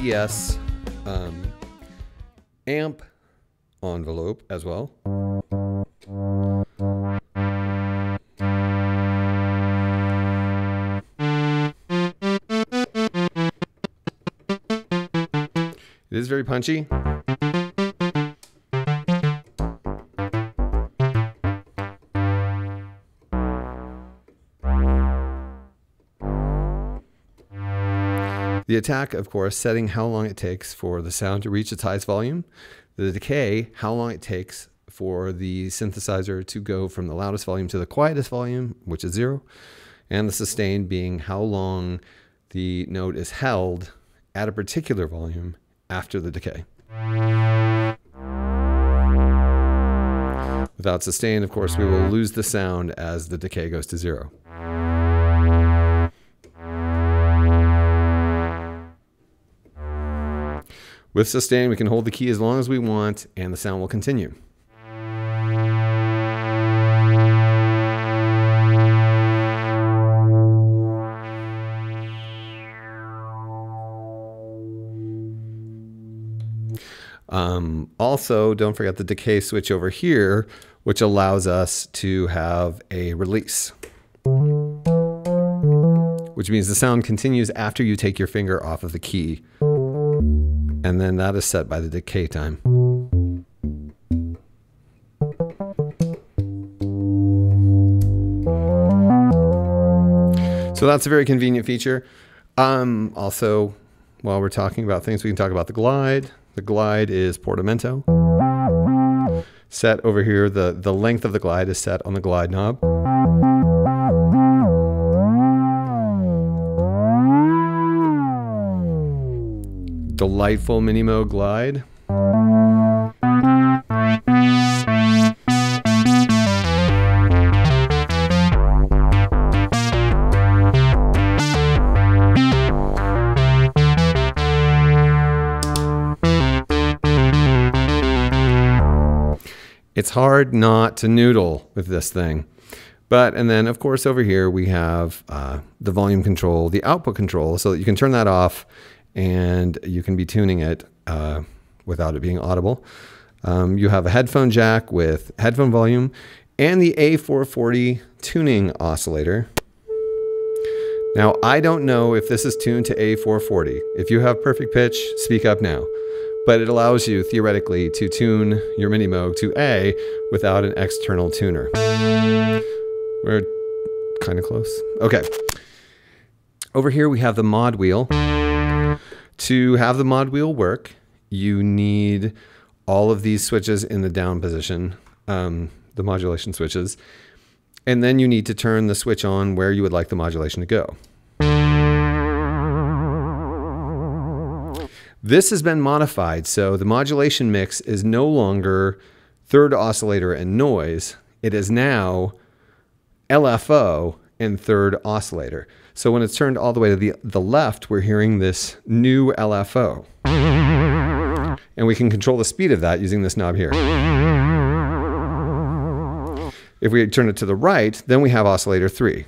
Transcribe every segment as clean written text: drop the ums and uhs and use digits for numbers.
PS amp envelope as well. It is very punchy. The attack, of course, setting how long it takes for the sound to reach its highest volume. The decay, how long it takes for the synthesizer to go from the loudest volume to the quietest volume, which is 0. And the sustain being how long the note is held at a particular volume after the decay. Without sustain, of course, we will lose the sound as the decay goes to 0. With sustain, we can hold the key as long as we want, and the sound will continue. Also, don't forget the decay switch over here, which allows us to have a release, which means the sound continues after you take your finger off of the key. And then that is set by the decay time. So that's a very convenient feature. Also, while we're talking about things, we can talk about the glide. The glide is portamento. Set over here, the length of the glide is set on the glide knob. Delightful Minimoog glide. It's hard not to noodle with this thing. And then of course over here we have the volume control, the output control, so that you can turn that off and you can be tuning it without it being audible. You have a headphone jack with headphone volume and the A440 tuning oscillator. Now, I don't know if this is tuned to A440. If you have perfect pitch, speak up now. But it allows you theoretically to tune your Minimoog to A without an external tuner. We're kind of close. Okay. Over here we have the mod wheel. To have the mod wheel work, you need all of these switches in the down position, the modulation switches, and then you need to turn the switch on where you would like the modulation to go. This has been modified, so the modulation mix is no longer third oscillator and noise. It is now LFO and third oscillator. So when it's turned all the way to the left, we're hearing this new LFO. And we can control the speed of that using this knob here. If we turn it to the right, then we have oscillator 3.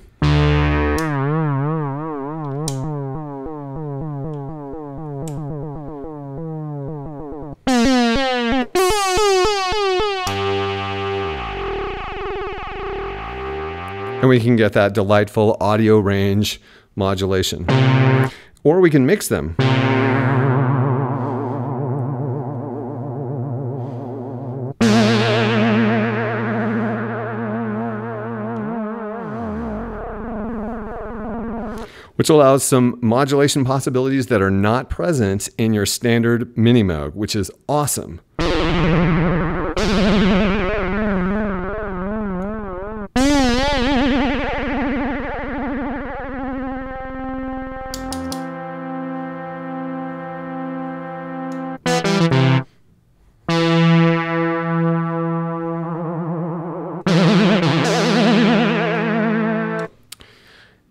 And we can get that delightful audio range modulation. Or we can mix them. Which allows some modulation possibilities that are not present in your standard Minimoog, which is awesome.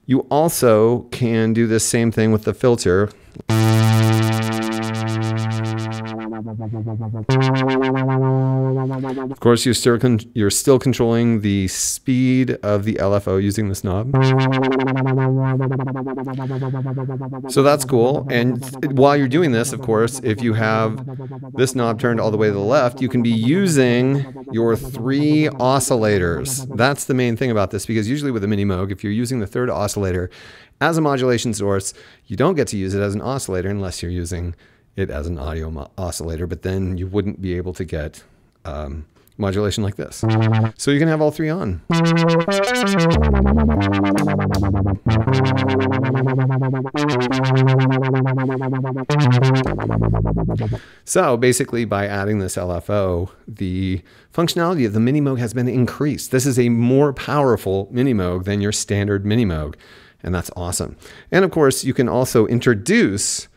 You also can do this same thing with the filter. Of course, you're still controlling the speed of the LFO using this knob. So that's cool. And while you're doing this, of course, if you have this knob turned all the way to the left, you can be using your 3 oscillators. That's the main thing about this, because usually with a Minimoog, if you're using the 3rd oscillator as a modulation source, you don't get to use it as an oscillator unless you're using it as an audio oscillator, but then you wouldn't be able to get modulation like this. So you can have all 3 on. So basically, by adding this LFO, the functionality of the Minimoog has been increased. This is a more powerful Minimoog than your standard Minimoog, and that's awesome. And of course, you can also introduce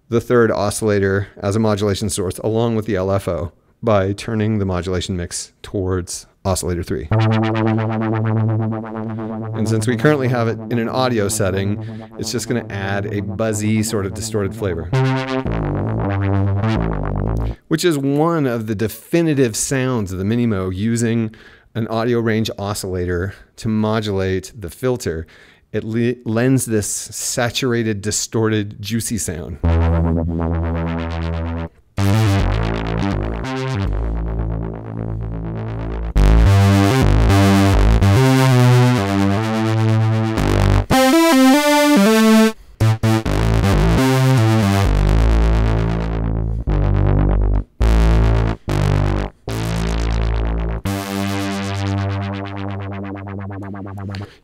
the 3rd oscillator as a modulation source along with the LFO by turning the modulation mix towards oscillator 3. And since we currently have it in an audio setting, it's just going to add a buzzy, sort of distorted flavor, which is one of the definitive sounds of the Minimoog, using an audio range oscillator to modulate the filter. It lends this saturated, distorted, juicy sound.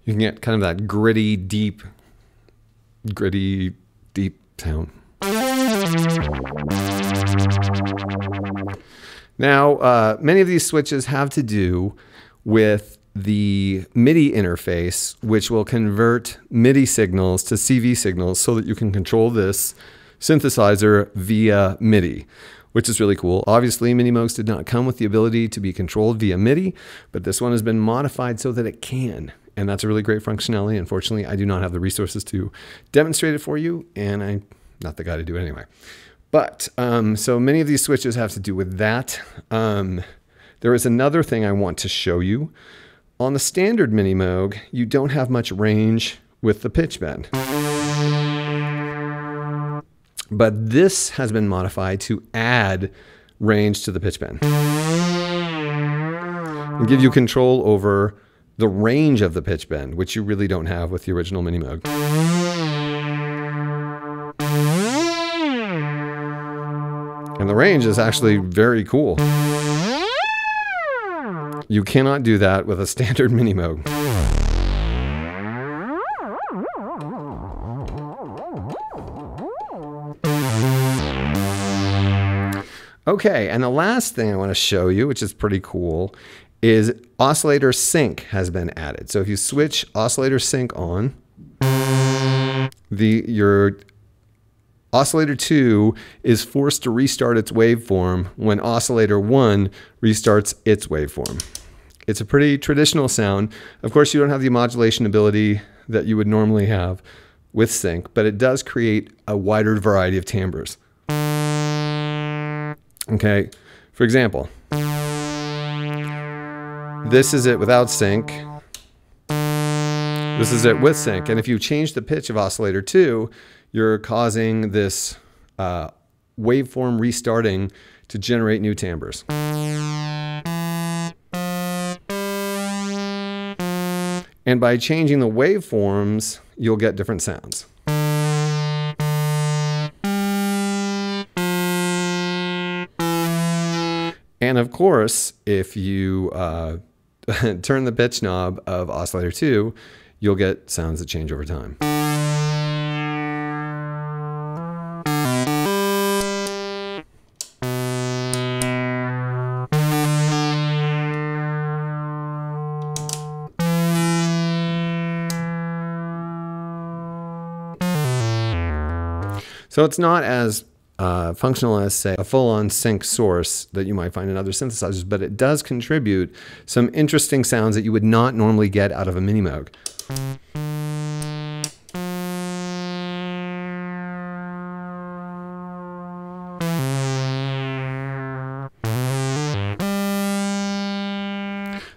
You can get kind of that gritty, deep sound. Now, many of these switches have to do with the MIDI interface, which will convert MIDI signals to CV signals so that you can control this synthesizer via MIDI, which is really cool. Obviously, Minimoogs did not come with the ability to be controlled via MIDI, but this one has been modified so that it can. And that's a really great functionality. Unfortunately, I do not have the resources to demonstrate it for you, and I'm not the guy to do it anyway. But so many of these switches have to do with that. There is another thing I want to show you. On the standard Minimoog, you don't have much range with the pitch bend. But this has been modified to add range to the pitch bend and give you control over the range of the pitch bend, which you really don't have with the original Minimoog. And the range is actually very cool. You cannot do that with a standard Minimoog. Okay, and the last thing I want to show you, which is pretty cool, is Oscillator Sink has been added. So if you switch Oscillator Sink on, your Oscillator 2 is forced to restart its waveform when Oscillator 1 restarts its waveform. It's a pretty traditional sound. Of course, you don't have the modulation ability that you would normally have with Sync, but it does create a wider variety of timbres. Okay, for example, this is it without Sync. This is it with Sync. And if you change the pitch of Oscillator 2, you're causing this waveform restarting to generate new timbres. And by changing the waveforms, you'll get different sounds. And of course, if you turn the pitch knob of Oscillator 2, you'll get sounds that change over time. So it's not as functional as, say, a full-on sync source that you might find in other synthesizers, but it does contribute some interesting sounds that you would not normally get out of a Minimoog.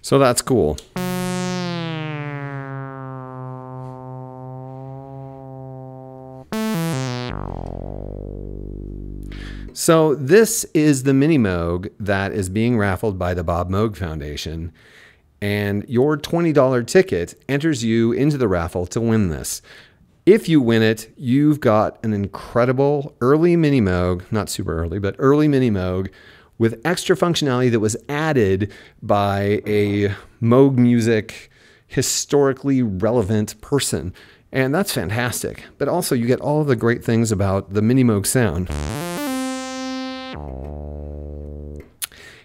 So that's cool. So this is the Minimoog that is being raffled by the Bob Moog Foundation. And your $20 ticket enters you into the raffle to win this. If you win it, you've got an incredible early Minimoog, not super early, but early Minimoog with extra functionality that was added by a Moog music historically relevant person. And that's fantastic. But also you get all of the great things about the Minimoog sound.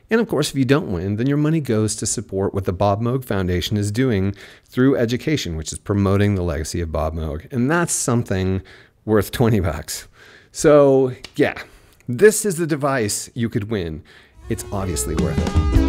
And of course, if you don't win, then your money goes to support what the Bob Moog Foundation is doing through education, which is promoting the legacy of Bob Moog. And that's something worth 20 bucks. So yeah, this is the device you could win. It's obviously worth it.